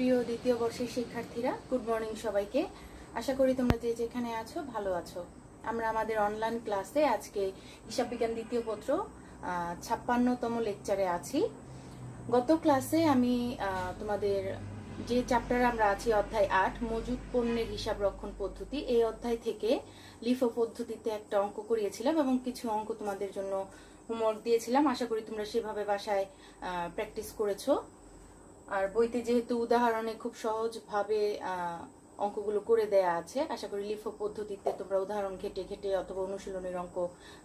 প্রিয় দ্বিতীয় বর্ষের শিক্ষার্থীরা, গুড মর্নিং সবাইকে। আশা করি তোমরা যে যেখানে আছো ভালো আছো। আমরা আমাদের অনলাইন ক্লাসে আজকে হিসাব বিজ্ঞান দ্বিতীয় পত্র 56তম লেকচারে আছি। গত ক্লাসে আমি তোমাদের যে চ্যাপ্টারে আমরা আছি অধ্যায় 8 মজুদ পণ্যের হিসাব রক্ষণ পদ্ধতি, এই অধ্যায় থেকে লিফো পদ্ধতিতে একটা অঙ্ক করিয়েছিলাম এবং কিছু অঙ্ক তোমাদের জন্য হোমওয়ার্ক দিয়েছিলাম। আশা করি তোমরা সেভাবে বাসায় প্র্যাকটিস করেছো। আর বইতে যেহেতু উদাহরণে খুব সহজভাবে অঙ্কগুলো করে দেয়া আছে, আশা করি লিফো পদ্ধতিতে তোমরা উদাহরণ ঘেটে ঘেটে অথবা অনুশীলনের অঙ্ক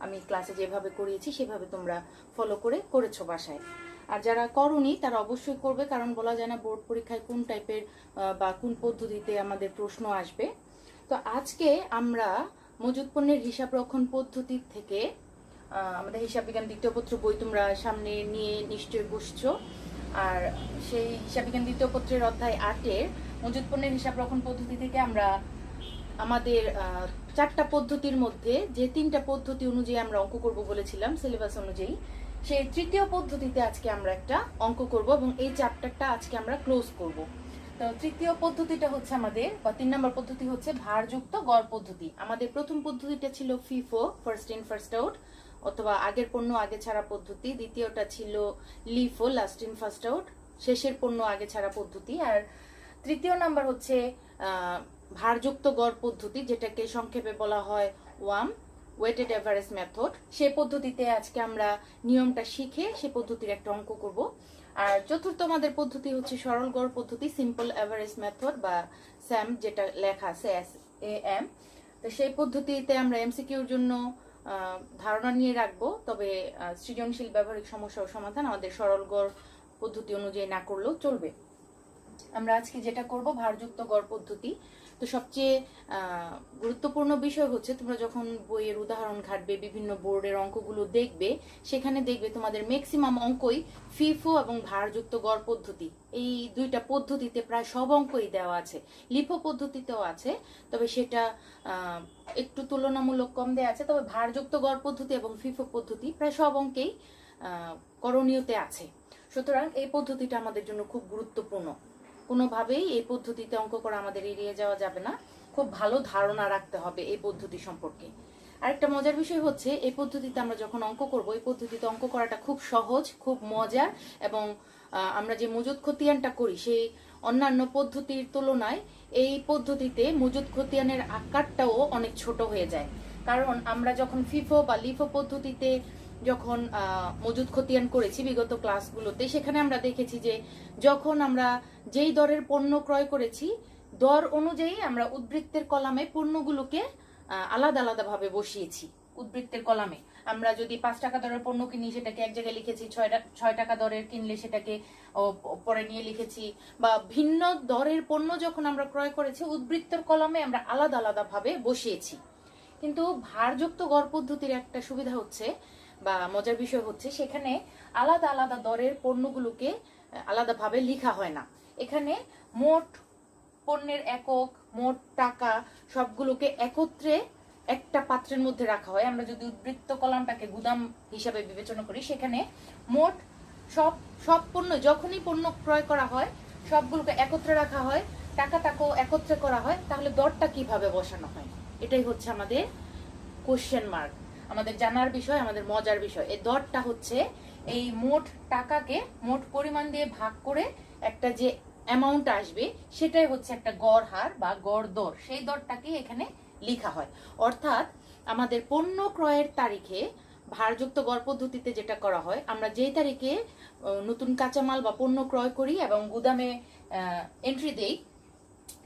আমি ক্লাসে যেভাবে করিয়েছি সেভাবে তোমরা ফলো করেছো বাসায়। আর যারা করনি তারা অবশ্যই করবে, কারণ বলা যায় না বোর্ড পরীক্ষায় কোন টাইপের বা কোন পদ্ধতিতে আমাদের প্রশ্ন আসবে। তো আজকে আমরা মজুদ পণ্যের হিসাব রক্ষণ পদ্ধতি থেকে আমাদের হিসাব বিজ্ঞান দ্বিতীয় পত্র বই তোমরা সামনে নিয়ে নিশ্চয়ই বসছো। আর সেই হিসাব বিজ্ঞান দ্বিতীয় পত্রের অধ্যায় 8-এর মজুদ পণ্যের হিসাব রক্ষণ পদ্ধতি থেকে আমরা আমাদের 4টা পদ্ধতির মধ্যে যে 3টা পদ্ধতি অনুযায়ী আমরা অঙ্ক করব বলেছিলাম সিলেবাস অনুযায়ী, সেই তৃতীয় পদ্ধতিতে আজকে আমরা একটা অঙ্ক করব এবং এই চ্যাপ্টারটা আজকে আমরা ক্লোজ করব। তো তৃতীয় পদ্ধতিটা হচ্ছে আমাদের, বা 3 নম্বর পদ্ধতি হচ্ছে ভারযুক্ত গড় পদ্ধতি। আমাদের প্রথম পদ্ধতিটা ছিল FIFO, first in first out, অথবা আগের পণ্য আগে ছাড়া পদ্ধতি। দ্বিতীয়টা ছিল LIFO, last in first out, শেষের পণ্য আগে ছাড়া পদ্ধতি। আর তৃতীয় নাম্বার হচ্ছে ভারযুক্ত গড় পদ্ধতি, যেটাকে সংক্ষেপে বলা হয় ওয়াম, ওয়েটেড এভারেজ মেথড। সেই পদ্ধতিতে আজকে আমরা নিয়মটা শিখে সেই পদ্ধতির একটা অঙ্ক করব। আর চতুর্থ আমাদের পদ্ধতি হচ্ছে সরল গড় পদ্ধতি, সিম্পল এভারেজ মেথড বা স্যাম, যেটা লেখা আছে SAM। তো সেই পদ্ধতিতে আমরা এমসিকিউর জন্য ধারণা নিয়ে রাখবো, তবে সৃজনশীল ব্যবহারিক সমস্যা ও সমাধান আমাদের সরল গড় পদ্ধতি অনুযায়ী না করলেও চলবে। আমরা আজকে যেটা করব ভারযুক্ত গড় পদ্ধতি। তো সবচেয়ে গুরুত্বপূর্ণ বিষয় হচ্ছে তোমরা যখন বইয়ের উদাহরণ ঘাটবে, বিভিন্ন বোর্ডের অঙ্কগুলো দেখবে, সেখানে দেখবে তোমাদের ম্যাক্সিমাম অঙ্কই ফিফো এবং ভারযুক্ত গড় পদ্ধতি, এই দুইটা পদ্ধতিতে প্রায় সব অঙ্কই দেওয়া আছে। লিফো পদ্ধতিতেও আছে, তবে সেটা একটু তুলনামূলক কম দেওয়া আছে। তবে ভারযুক্ত গড় পদ্ধতি এবং ফিফো পদ্ধতি প্রায় সব অঙ্কেই করণীয়তে আছে। সুতরাং এই পদ্ধতিটা আমাদের জন্য খুব গুরুত্বপূর্ণ। কোনোভাবেই এই পদ্ধতিতে অঙ্ক করা আমাদের এড়িয়ে যাওয়া যাবে না। খুব ভালো ধারণা রাখতে হবে এই পদ্ধতি সম্পর্কে। আরেকটা মজার বিষয় হচ্ছে, এই পদ্ধতিতে আমরা যখন অঙ্ক করব, এই পদ্ধতিতে অঙ্ক করাটা খুব সহজ, খুব মজার, এবং আমরা যে মজুদ খতিয়ানটা করি সেই অন্যান্য পদ্ধতির তুলনায় এই পদ্ধতিতে মজুদ খতিয়ানের আকারটাও অনেক ছোট হয়ে যায়। কারণ আমরা যখন ফিফো বা লিফো পদ্ধতিতে যখন মজুদ খতিয়ান করেছি বিগত ক্লাসগুলোতে, সেখানে আমরা দেখেছি যে যখন আমরা যেই দরের পণ্য ক্রয় করেছি, দর অনুযায়ী আমরা উদ্বৃত্তের কলামে পণ্যগুলোকে আলাদা আলাদা ভাবে বসিয়েছি। উদ্বৃত্তের কলামে আমরা যদি 5 টাকা দরের পণ্য কিনি, সেটাকে এক জায়গায় লিখেছি, 6 টাকা দরের কিনলে সেটাকে পরে নিয়ে লিখেছি, বা ভিন্ন দরের পণ্য যখন আমরা ক্রয় করেছি উদ্বৃত্তের কলামে আমরা আলাদা আলাদা ভাবে বসিয়েছি। কিন্তু ভারযুক্ত গড় পদ্ধতির একটা সুবিধা হচ্ছে বা মজার বিষয় হচ্ছে, সেখানে আলাদা আলাদা দরের পণ্যগুলোকে আলাদাভাবে লেখা হয় না। এখানে মোট পণ্যের একক, মোট টাকা সবগুলোকে একত্রে একটা পাত্রের মধ্যে রাখা হয়। আমরা যদি উদ্বৃত্ত কলামটাকে গুদাম হিসাবে বিবেচনা করি, সেখানে মোট সব পণ্য, যখনই পণ্য ক্রয় করা হয় সবগুলোকে একত্রে রাখা হয়, টাকাটাকেও একত্রে করা হয়। তাহলে দরটা কিভাবে বসানো হয়, এটাই হচ্ছে আমাদের কোশ্চেন মার্ক, আমাদের জানার বিষয়, আমাদের মজার বিষয়। এই দরটা হচ্ছে এই মোট টাকাকে মোট পরিমাণ দিয়ে ভাগ করে একটা যে অ্যামাউন্ট আসবে, সেটাই হচ্ছে একটা গড় হার বা গড় দর। সেই দরটাকে এখানে লেখা হয়। অর্থাৎ আমাদের পণ্য ক্রয়ের তারিখে ভারযুক্ত গড় পদ্ধতিতে যেটা করা হয়, আমরা যেই তারিখে নতুন কাঁচামাল বা পণ্য ক্রয় করি এবং গুদামে এন্ট্রি দেই,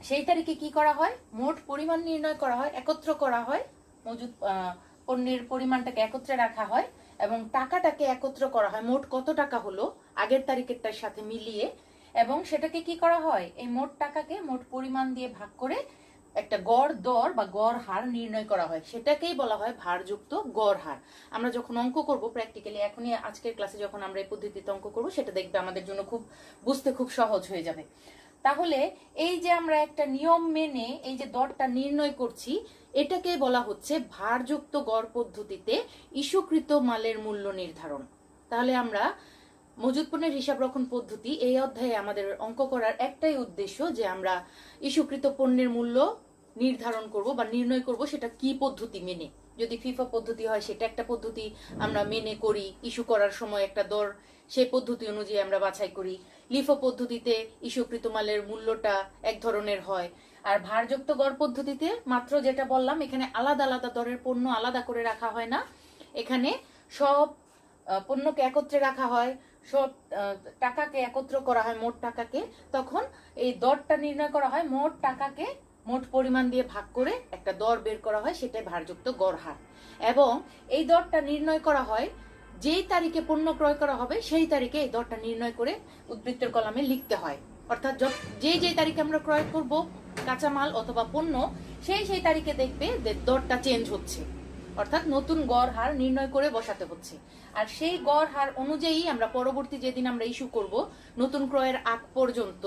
সেই তারিখে কি করা হয়, মোট পরিমাণ নির্ণয় করা হয়, একত্র করা হয়, মজুদ পণ্যের পরিমাণটাকে একত্রে রাখা হয় এবং টাকাটাকে একত্র করা হয়, মোট কত টাকা হলো আগের তারিখেরটার সাথে মিলিয়ে, এবং সেটাকে কি করা হয়, এই মোট টাকাকে মোট পরিমাণ দিয়ে ভাগ করে একটা গড় দর বা গড় হার নির্ণয় করা হয়। সেটাকেই বলা হয় ভারযুক্ত গড় হার। আমরা যখন অঙ্ক করব প্র্যাকটিক্যালি, এখনই আজকের ক্লাসে যখন আমরা এই পদ্ধতিতে অঙ্ক করব, সেটা দেখবে আমাদের জন্য বুঝতে খুব সহজ হয়ে যাবে। তাহলে এই যে আমরা একটা নিয়ম মেনে এই যে দরটা নির্ণয় করছি, এটাকে বলা হচ্ছে ভারযুক্ত গড় পদ্ধতিতে ইস্যুকৃত মালের মূল্য নির্ধারণ। তাহলে আমরা মজুদ পণ্যের হিসাব রক্ষণ পদ্ধতি এই অধ্যায়ে আমাদের অঙ্ক করার একটাই উদ্দেশ্য যে আমরা ইস্যুকৃত পণ্যের মূল্য নির্ধারণ করব বা নির্ণয় করব সেটা কি পদ্ধতি মেনে। যদি ফিফা পদ্ধতি হয় সেটা একটা পদ্ধতি আমরা মেনে করি, ইস্যু করার সময় একটা দর সেই পদ্ধতি অনুযায়ী আমরা বাছাই করি। লিফো পদ্ধতিতে ইস্যুকৃত মালের মূল্যটা এক ধরনের হয়। আর ভারযুক্ত গড় পদ্ধতিতে মাত্র যেটা বললাম, এখানে আলাদা আলাদা দরের পণ্য আলাদা করে রাখা হয় না, এখানে সব পণ্যকে একত্রে রাখা হয়, সব টাকাকে একত্র করা হয়, মোট টাকাকে। তখন এই দরটা নির্ণয় করা হয় মোট টাকাকে মোট পরিমাণ দিয়ে ভাগ করে একটা দর বের করা হয়, সেটাই ভারযুক্ত গড় হার। এবং এই দরটা নির্ণয় করা হয় যেই তারিখে পণ্য ক্রয় করা হবে সেই তারিখে এই দরটা নির্ণয় করে উদ্বৃত্তের কলামে লিখতে হয়। অর্থাৎ যেই তারিখে আমরা ক্রয় করব কাঁচামাল অথবা পণ্য, সেই তারিখে দেখবে দরটা চেঞ্জ হচ্ছে, অর্থাৎ নতুন গড় হার নির্ণয় করে বসাতে হচ্ছে। আর সেই গড় হার অনুযায়ী আমরা পরবর্তী যেদিন আমরা ইস্যু করব, নতুন ক্রয়ের আগ পর্যন্ত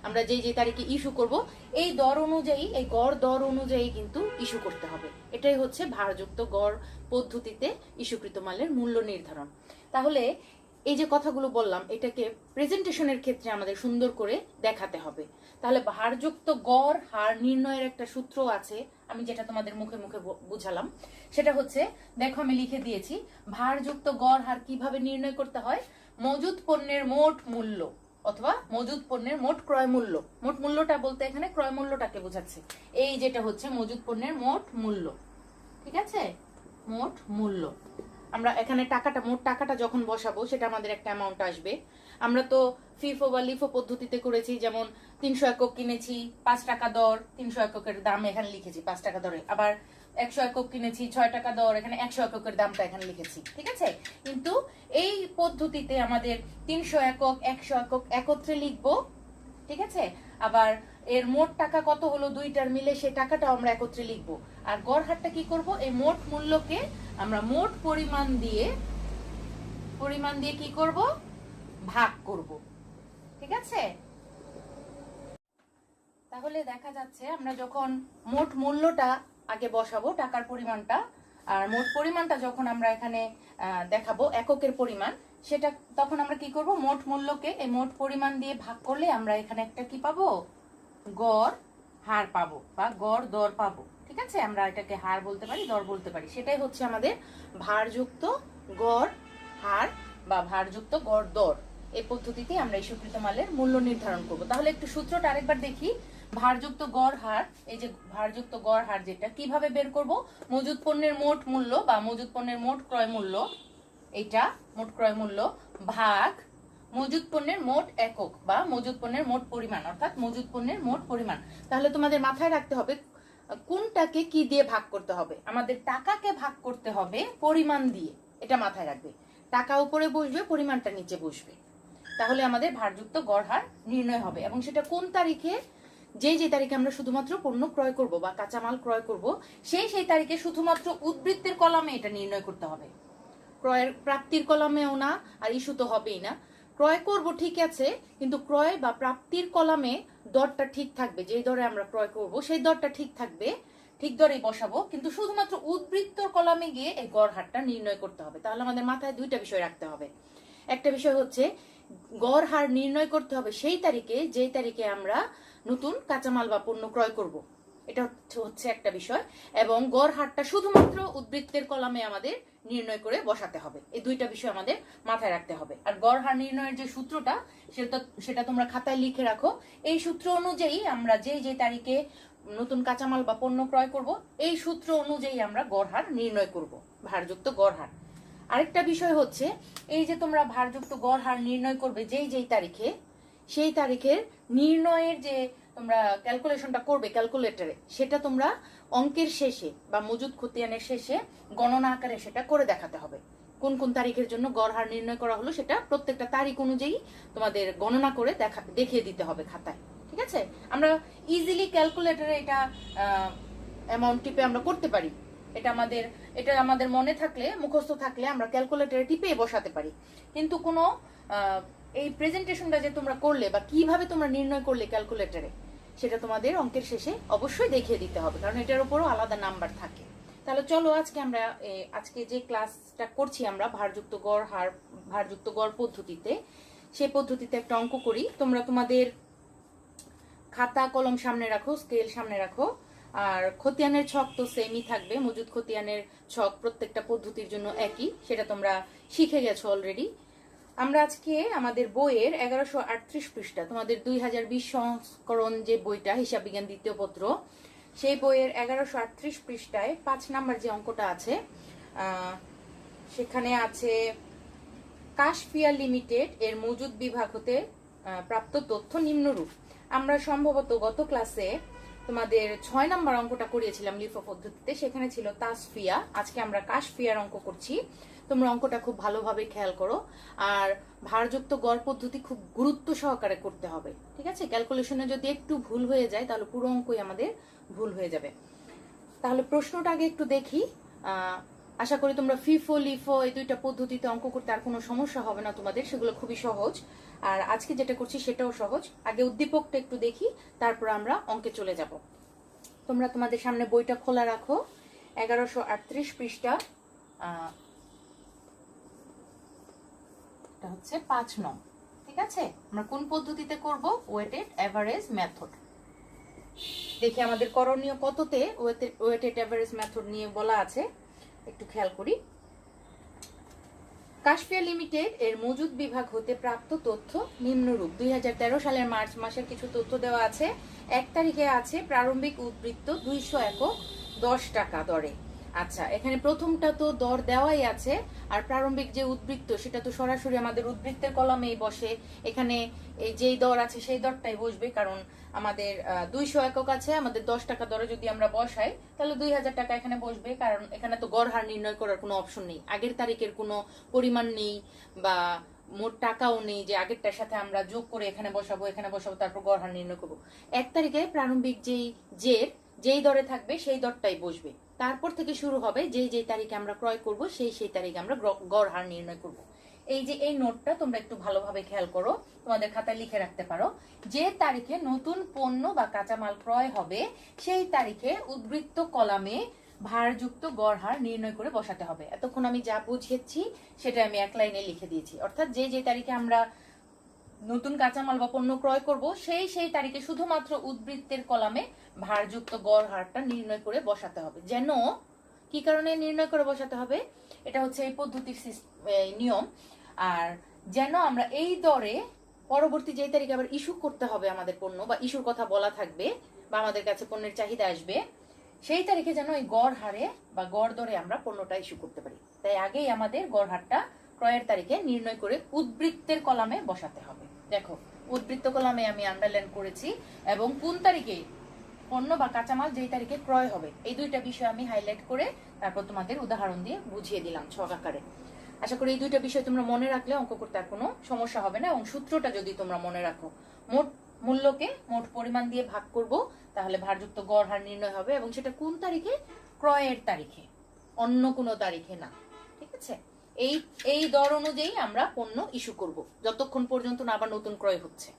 আমরা যে তারিখে ইস্যু করব, এই দর অনুযায়ী, এই গড় দর অনুযায়ী কিন্তু ইস্যু করতে হবে। এটাই হচ্ছে ভারযুক্ত গড় পদ্ধতিতে ইস্যুকৃত মালের মূল্য নির্ধারণ। তাহলে এই যে কথাগুলো বললাম, এটাকে প্রেজেন্টেশনের ক্ষেত্রে আমাদের সুন্দর করে দেখাতে হবে। তাহলে ভারযুক্ত গড় হার নির্ণয়ের একটা সূত্র আছে, আমি যেটা তোমাদের মুখে মুখে বুঝালাম, সেটা হচ্ছে, দেখো আমি লিখে দিয়েছি, ভারযুক্ত গড় হার কিভাবে নির্ণয় করতে হয়। মজুদ পণ্যের মোট মূল্য অথবা মজুদ পণ্যের মোট ক্রয় মূল্য, মোট মূল্যটা বলতে এখানে ক্রয় মূল্যটাকে বোঝাচ্ছে। এই যেটা হচ্ছে মজুদ পণ্যের মোট মূল্য, ঠিক আছে, মোট মূল্য। আমরা এখানে টাকাটা, মোট টাকাটা যখন বসাবো সেটা আমাদের একটা অ্যামাউন্ট আসবে। আমরা তো ফিফো বা লিফো পদ্ধতিতে করেছি, যেমন 300 একক কিনেছি 5 টাকা দর, 300 এককের দাম এখানে লিখেছি 5 টাকা দরে। আবার 100 একক কিনেছি 6 টাকা দর, এখানে 100 এককের দামটা এখানে লিখেছি, ঠিক আছে। কিন্তু এই পদ্ধতিতে আমাদের 300 একক 100 একক একত্রে লিখবো, ঠিক আছে। আবার এর মোট টাকা কত হলো দুইটার মিলে, সেই টাকাটাও আমরা একত্রে লিখবো। আর গড় হারটা কি করব, এই মোট মূল্যকে আমরা মোট পরিমাণ দিয়ে কি করব, ভাগ করব, ঠিক আছে। তাহলে দেখা যাচ্ছে আমরা যখন মোট মূল্যটা আগে বসাবো, টাকার পরিমাণটা, আর মোট পরিমাণটা যখন আমরা এখানে দেখাবো এককের পরিমাণ, সেটা তখন আমরা কি করব, মোট মূল্যকে এই মোট পরিমাণ দিয়ে ভাগ করলে আমরা এখানে একটা কি পাবো, গড় হার পাবো বা গড় দর পাবো, ঠিক আছে। আমরা এটাকে হার বলতে পারি, দর বলতে পারি। সেটাই হচ্ছে আমাদের ভারযুক্ত গড় হার বা ভারযুক্ত গড় দর। এই পদ্ধতিতে আমরা ইস্যুকৃত মালের মূল্য নির্ধারণ করব। তাহলে একটু সূত্রটা আরেকবার দেখি। ভারযুক্ত গড় হার, এই যে ভারযুক্ত গড় হার, যেটা কিভাবে বের করব, মজুদ পণ্যের মোট মূল্য বা মজুদ পণ্যের মোট ক্রয় মূল্য, এইটা মোট ক্রয় মূল্য, ভাগ মজুদ পণ্যের মোট একক বা মজুদ পণ্যের মোট পরিমাণ, অর্থাৎ মজুদ পণ্যের মোট পরিমাণ। তাহলে তোমাদের মাথায় রাখতে হবে কোনটাকে কি দিয়ে ভাগ করতে হবে। আমাদের টাকাকে ভাগ করতে হবে পরিমাণ দিয়ে, এটা মাথায় রাখবে। টাকা উপরে বসবে, পরিমাণটা নিচে বসবে, তাহলে আমাদের ভারযুক্ত গড় হার নির্ণয় হবে। এবং সেটা কোন তারিখে, যে তারিখে আমরা শুধুমাত্র পণ্য ক্রয় করব বা কাঁচামাল ক্রয় করব, সেই তারিখে শুধুমাত্র উদ্বৃত্তের কলামে এটা নির্ণয় করতে হবে। ক্রয়ের প্রাপ্তির কলামেও না, আর ইস্যু তো হবেই না। ক্রয় করব ঠিক আছে, কিন্তু ক্রয় বা প্রাপ্তির কলামে দরটা ঠিক থাকবে, যেই দরে আমরা ক্রয় করব সেই দরটা ঠিক থাকবে, ঠিক দরেই বসাবো, কিন্তু শুধুমাত্র উদ্বৃত্তর কলামে গিয়ে এই গড় হারটা নির্ণয় করতে হবে। তাহলে আমাদের মাথায় দুইটা বিষয় রাখতে হবে। একটা বিষয় হচ্ছে গড় হার নির্ণয় করতে হবে সেই তারিখে, যেই তারিখে আমরা নতুন কাঁচামাল বা পণ্য ক্রয় করব, এটা হচ্ছে একটা বিষয়। এবং গড় হারটা শুধুমাত্র উদ্বৃত্তের কলামে আমাদের নির্ণয় করে বসাতে হবে। এই দুইটা বিষয় আমাদের মাথায় রাখতে হবে। আর গড় হার নির্ণয়ের যে সূত্রটা, সেটা তোমরা খাতায় লিখে রাখো। এই সূত্র অনুযায়ী আমরা যে তারিখে নতুন কাঁচামাল বা পণ্য ক্রয় করব, এই সূত্র অনুযায়ী আমরা গড় হার নির্ণয় করব, ভারযুক্ত গড় হার। আরেকটা বিষয় হচ্ছে, এই যে তোমরা ভারযুক্ত গড় হার নির্ণয় করবে যেই তারিখে, সেই তারিখের নির্ণয়ের যে তোমরা ক্যালকুলেশনটা করবে ক্যালকুলেটরে, সেটা তোমরা অঙ্কের শেষে বা মজুদ খতিয়ানের শেষে গণনা আকারে সেটা করে দেখাতে হবে। কোন কোন তারিখের জন্য গড় হার নির্ণয় করা হলো, সেটা প্রত্যেকটা তারিখ অনুযায়ী তোমাদের গণনা করে দেখিয়ে দিতে হবে খাতায়, ঠিক আছে। আমরা ইজিলি ক্যালকুলেটরে এটা অ্যামাউন্ট টিপে আমরা করতে পারি। এটা আমাদের মনে থাকলে, মুখস্থ থাকলে আমরা ক্যালকুলেটরে টিপে বসাতে পারি। কিন্তু কোনো এই প্রেজেন্টেশনটা যে তোমরা করলে বা কিভাবে তোমরা নির্ণয় করলে ক্যালকুলেটরে, সেটা তোমাদের অঙ্কের শেষে অবশ্যই দেখিয়ে দিতে হবে, কারণ এটার উপরও আলাদা নাম্বার থাকে। তাহলে চলো আজকে আমরা আজকে যে ক্লাসটা করছি আমরা ভারযুক্ত গড় হার ভারযুক্ত গড় পদ্ধতিতে, সেই পদ্ধতিতে একটা অঙ্ক করি। তোমরা তোমাদের খাতা কলম সামনে রাখো, স্কেল সামনে রাখো, আর খতিয়ানের ছক তো সেমই থাকবে। মজুদ খতিয়ানের ছক প্রত্যেকটা পদ্ধতির জন্য একই, সেটা তোমরা শিখে গেছো অলরেডি। আমরা আজকে আমাদের বইয়ের 1138 পৃষ্ঠা, তোমাদের 2020 সংস্করণ যে বইটা হিসাব বিজ্ঞান দ্বিতীয় পত্র, সেই বইয়ের 1138 পৃষ্ঠায় 5 নাম্বার যে অঙ্কটা আছে, সেখানে আছে কাশফিয়া লিমিটেড এর মজুদ বিভাগ হতে প্রাপ্ত তথ্য নিম্নরূপ। আমরা সম্ভবত গত ক্লাসে তোমাদের 6 নাম্বার অঙ্কটা করিয়েছিলাম লিফো পদ্ধতিতে, সেখানে ছিল তাসফিয়া। আজকে আমরা কাশফিয়ার অঙ্ক করছি। তোমরা অঙ্কটা খুব ভালোভাবে খেয়াল করো, আর ভারযুক্ত গড় পদ্ধতি খুব গুরুত্ব সহকারে করতে হবে, ঠিক আছে? ক্যালকুলেশনে যদি একটু ভুল হয়ে যায় তাহলে পুরো অঙ্কই আমাদের ভুল হয়ে যাবে। তাহলে প্রশ্নটা আগে একটু দেখি। আশা করি তোমরা ফিফো লিফো এই দুইটা পদ্ধতিতে অঙ্ক করতে আর কোনো সমস্যা হবে না তোমাদের, সেগুলো খুবই সহজ। আর আজকে যেটা করছি সেটাও সহজ। আগে উদ্দীপকটা একটু দেখি, তারপর আমরা অঙ্কে চলে যাব। তোমরা তোমাদের সামনে বইটা খোলা রাখো, 1138 পৃষ্ঠা, এটা হচ্ছে 5 নং, ঠিক আছে? আমরা কোন পদ্ধতিতে করব? Weighted average method. দেখি আমাদের করণীয় কততে ওয়েটেড এভারেজ মেথড নিয়ে বলা আছে, একটু খেয়াল করি। কাশফিয়া লিমিটেড এর মজুদ বিভাগ হতে প্রাপ্ত তথ্য নিম্নরূপ। 2013 সালের মার্চ মাসের কিছু তথ্য দেওয়া আছে। 1 তারিখে আছে প্রারম্ভিক উদ্বৃত্ত 200 একক 10 টাকা দরে। আচ্ছা, এখানে প্রথমটা তো দর দেওয়াই আছে, আর প্রারম্ভিক যে উদ্বৃত্ত সেটা তো সরাসরি আমাদের উদ্বৃত্তের কলামেই বসে। এখানে এই যেই দর আছে সেই দরটাই বসবে, কারণ আমাদের 200 একক আছে, আমাদের 10 টাকা দরে যদি আমরা বসাই তাহলে 2000 টাকা এখানে বসবে, কারণ এখানে তো গড় হার নির্ণয় করার কোনো অপশন নেই, আগের তারিখের কোনো পরিমাণ নেই বা মোট টাকাও নেই যে আগেরটার সাথে আমরা যোগ করে এখানে বসাবো তারপর গড় হার নির্ণয় করবো। 1 তারিখে প্রারম্ভিক যেই দরে থাকবে সেই দরটাই বসবে। তারপর থেকে শুরু হবে যেই তারিখে আমরা ক্রয় করব সেই তারিখে আমরা গড় হার নির্ণয় করব। এই যে এই নোটটা তোমরা একটু ভালোভাবে খেয়াল করো, তোমাদের খাতায় লিখে রাখতে পারো। যে তারিখে নতুন পণ্য বা কাঁচামাল ক্রয় হবে সেই তারিখে উদ্বৃত্ত কলামে ভারযুক্ত গড় হার নির্ণয় করে বসাতে হবে। এতক্ষণ আমি যা বুঝিয়েছি সেটা আমি এক লাইনে লিখে দিয়েছি। অর্থাৎ যে তারিখে আমরা নতুন কাঁচামাল বা পণ্য ক্রয় করব সেই তারিখে শুধুমাত্র উদ্বৃত্তের কলামে ভারযুক্ত গড় হারটা নির্ণয় করে বসাতে হবে। যেন কি কারণে নির্ণয় করে বসাতে হবে? এটা হচ্ছে এই পদ্ধতির নিয়ম। আর যেন আমরা এই দরে পরবর্তী যে তারিখে আবার ইস্যু করতে হবে আমাদের পণ্য, বা ইস্যুর কথা বলা থাকবে বা আমাদের কাছে পণ্যের চাহিদা আসবে, সেই তারিখে যেন এই গড় হারে বা গড় দরে আমরা পণ্যটা ইস্যু করতে পারি। তাই আগেই আমাদের গড় হারটা ক্রয়ের তারিখে নির্ণয় করে উদ্বৃত্তের কলামে বসাতে হবে। দেখো, উদ্বৃত্ত কলামে আমি আন্ডারলাইন করেছি, এবং কোন তারিখে পণ্য বা কাঁচামাল যেই তারিখে ক্রয় হবে এই দুইটা বিষয় আমি হাইলাইট করে তারপর তোমাদের উদাহরণ দিয়ে বুঝিয়ে দিলাম ছক আকারে। আশা করি এই দুইটা বিষয় তোমরা মনে রাখলে অঙ্ক করতে আর কোনো সমস্যা হবে না। এবং সূত্রটা যদি তোমরা মনে রাখো, মোট মূল্যকে মোট পরিমাণ দিয়ে ভাগ করব, তাহলে ভারযুক্ত গড় হার নির্ণয় হবে, এবং সেটা কোন তারিখে? ক্রয়ের তারিখে, অন্য কোনো তারিখে না, ঠিক আছে? এই দর অনুযায়ী আমরা পণ্য ইস্যু করব যতক্ষণ পর্যন্ত না আবার নতুন ক্রয় হচ্ছে।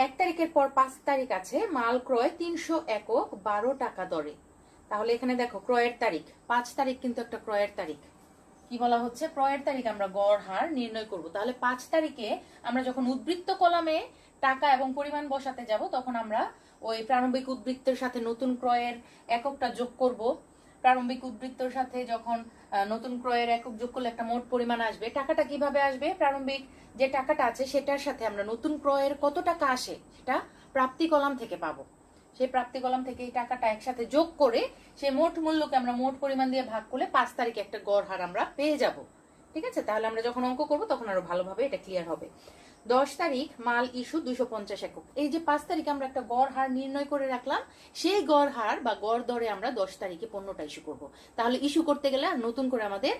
1 তারিখের পর 5 তারিখ আছে মাল ক্রয় 300 একক 12 টাকা দরে। তাহলে এখানে দেখো ক্রয়ের তারিখ 5 তারিখ কিন্তু একটা ক্রয়ের তারিখ। কি বলা হচ্ছে? ক্রয়ের তারিখ আমরা গড় হার নির্ণয় করব। তাহলে 5 তারিখে আমরা যখন উদ্বৃত্ত কলামে টাকা এবং পরিমাণ বসাতে যাব, তখন আমরা ওই প্রারম্ভিক উদ্বৃত্তের সাথে নতুন ক্রয়ের এককটা যোগ করব। প্রারম্ভিক উদ্বৃত্তের সাথে যখন নতুন ক্রয়ের একক যোগ করলে একটা মোট পরিমাণ আসবে। টাকাটা কিভাবে আসবে? প্রারম্ভিক যে টাকাটা আছে সেটার সাথে আমরা নতুন ক্রয়ের কত টাকা আসে সেটা প্রাপ্তি কলাম থেকে পাবো। সেই প্রাপ্তি কলাম থেকে এই টাকাটা একসাথে যোগ করে সেই মোট মূল্যকে আমরা মোট পরিমাণ দিয়ে ভাগ করলে 5 তারিখে একটা গড় হার আমরা পেয়ে যাব, ঠিক আছে? তাহলে আমরা যখন অঙ্ক করব তখন আরো ভালোভাবে এটা ক্লিয়ার হবে। 10 তারিখ মাল ইস্যু 250 একক। এই যে 5 তারিখে আমরা একটা গড় হার নির্ণয় করে রাখলাম, সেই গড় হার বা গড় দরে আমরা 10 তারিখে পণ্যটা ইস্যু করব। তাহলে ইস্যু করতে গেলে আর নতুন করে আমাদের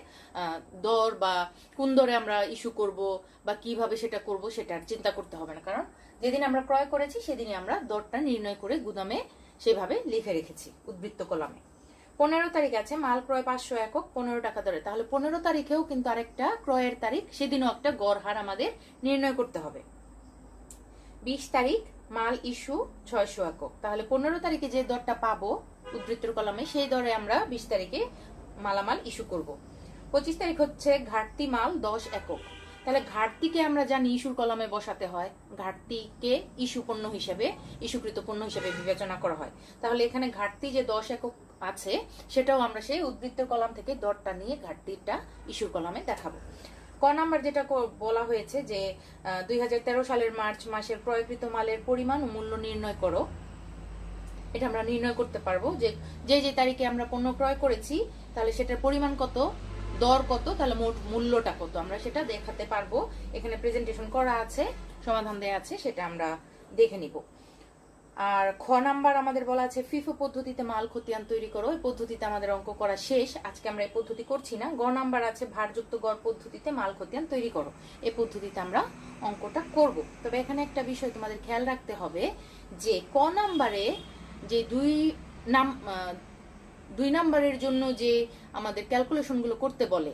দর বা কোন দরে আমরা ইস্যু করব বা কিভাবে সেটা করব সেটা আর চিন্তা করতে হবে না, কারণ যেদিন আমরা ক্রয় করেছি সেদিনই আমরা দরটা নির্ণয় করে গুদামে সেভাবে লিখে রেখেছি উদ্বৃত্ত কলামে। 15 তারিখ আছে মাল ক্রয় 500 একক 15 টাকা দরে। তাহলে 15 তারিখেও কিন্তু আরেকটা ক্রয়ের তারিখ, সেদিনও একটা গড় হার আমাদের নির্ণয় করতে হবে। 20 তারিখ মাল ইস্যু 600 একক। তাহলে 15 তারিখে যে দরটা পাবো উদ্ধৃতর কলামে, সেই দরে আমরা 20 তারিখে মালামাল ইস্যু করব। 25 তারিখ হচ্ছে ঘাটতি মাল 10 একক। তাহলে ঘাটতিকে আমরা জানি ইস্যুর কলামে বসাতে হয়, ঘাটতিকে ইস্যু পণ্য হিসেবে, ইস্যুকৃত পণ্য হিসেবে বিবেচনা করা হয়। তাহলে এখানে ঘাটতি যে 10 একক আছে সেটাও আমরা সেই উদ্ধৃতর কলাম থেকে দরটা নিয়ে ঘাটতিটা ইস্যুর কলামে দেখাবো। ক নাম্বার যেটা বলা হয়েছে যে 2013 সালের মার্চ মাসের ক্রয়কৃত মালের পরিমাণ ও মূল্য নির্ণয় করো। এটা আমরা নির্ণয় করতে পারবো যে যে তারিখে আমরা পণ্য ক্রয় করেছি তাহলে সেটার পরিমাণ কত, দর কত, তাহলে মোট মূল্যটা কত, আমরা সেটা দেখাতে পারবো। এখানে প্রেজেন্টেশন করা আছে, সমাধান দেয়া আছে, সেটা আমরা দেখে নিব। আর খ নাম্বার আমাদের বলা আছে ফিফো পদ্ধতিতে মাল খতিয়ান তৈরি করো। এই পদ্ধতিতে আমাদের অঙ্ক করা শেষ, আজকে আমরা এই পদ্ধতি করছি না। গ নাম্বার আছে ভারযুক্ত গড় পদ্ধতিতে মাল খতিয়ান তৈরি করো। এই পদ্ধতিতে আমরা অঙ্কটা করব। তবে এখানে একটা বিষয় তোমাদের খেয়াল রাখতে হবে যে ক নাম্বারে যে দুই নাম্বারের জন্য যে আমাদের ক্যালকুলেশনগুলো করতে বলে,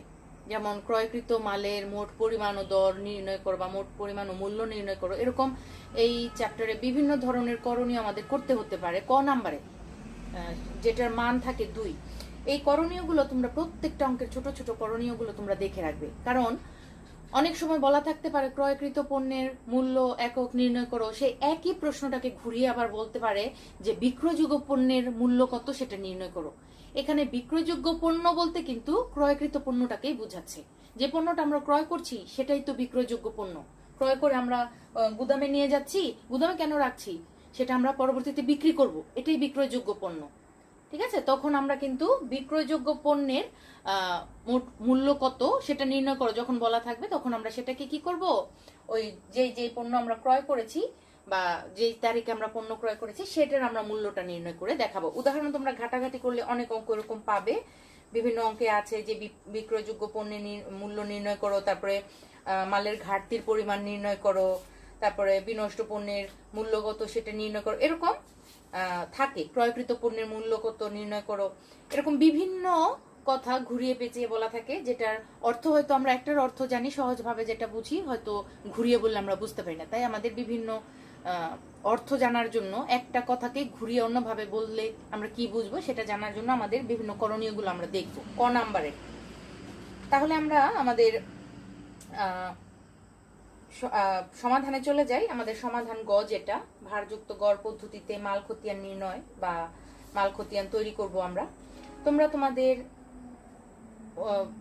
যেমন ক্রয়কৃত মালের মোট পরিমাণ ও দর নির্ণয় করো বা মোট পরিমাণ ও মূল্য নির্ণয় করো, এরকম এই চ্যাপ্টারে বিভিন্ন ধরনের করণীয় আমাদের করতে হতে পারে। ক নাম্বারে যেটার মান থাকে 2, এই করণীয়গুলো তোমরা প্রত্যেকটা অঙ্কের ছোট ছোট করণীয়গুলো তোমরা দেখে রাখবে। কারণ অনেক সময় বলা থাকতে পারে ক্রয়কৃত পণ্যের মূল্য একক নির্ণয় করো, সেই একই প্রশ্নটাকে ঘুরিয়ে আবার বলতে পারে যে বিক্রয়যোগ্য পণ্যের মূল্য কত সেটা নির্ণয় করো। এখানে বিক্রয়যোগ্য পণ্য বলতে কিন্তু ক্রয়কৃত পণ্যটাকেই বোঝাচ্ছে। যে পণ্যটা আমরা ক্রয় করছি সেটাই তো বিক্রয়যোগ্য পণ্য। ক্রয় করে আমরা গুদামে নিয়ে যাচ্ছি, গুদামে কেন রাখছি, সেটা আমরা পরবর্তীতে বিক্রি করব, এটাই বিক্রয়যোগ্য পণ্য। ঠিক আছে, তখন আমরা কিন্তু বিক্রয়যোগ্য পণ্যের মোট মূল্য কত সেটা নির্ণয় করো যখন বলা থাকবে, তখন আমরা সেটাকে কি করব, ওই যে পণ্য আমরা ক্রয় করেছি বা যে তারিখে আমরা পণ্য ক্রয় করেছি সেটার আমরা মূল্যটা নির্ণয় করে দেখাবো। উদাহরণ তোমরা ঘাটাঘাটি করলে অনেক অঙ্ক এরকম পাবে। বিভিন্ন অঙ্কে আছে যে বিক্রয়যোগ্য পণ্যের মূল্য নির্ণয় করো, তারপরে মালের ঘাটতির পরিমাণ নির্ণয় করো, তারপরে বিনষ্ট পণ্যের মূল্য কত সেটা নির্ণয় করো, এরকম থাকে। ক্রয়কৃত পণ্যের মূল্য কত নির্ণয় করো, এরকম বিভিন্ন কথা ঘুরিয়ে পেঁচিয়ে বলা থাকে, যেটার অর্থ হয়তো আমরা একটার অর্থ জানি সহজভাবে যেটা বুঝি, হয়তো ঘুরিয়ে বললে আমরা বুঝতে পারি না। তাই আমাদের বিভিন্ন অর্থ জানার জন্য একটা কথাকে ঘুরিয়ে অন্যভাবে বললে আমরা কি বুঝবো সেটা জানার জন্য আমাদের বিভিন্ন করণীয়গুলো আমরা দেখবো ক নাম্বারে। তাহলে আমরা আমাদের সমাধানে চলে যাই। আমাদের সমাধান গ, যেটা ভারযুক্ত গড় পদ্ধতিতে মাল খতিয়ান নির্ণয় বা মাল খতিয়ান তৈরি করব আমরা। তোমরা তোমাদের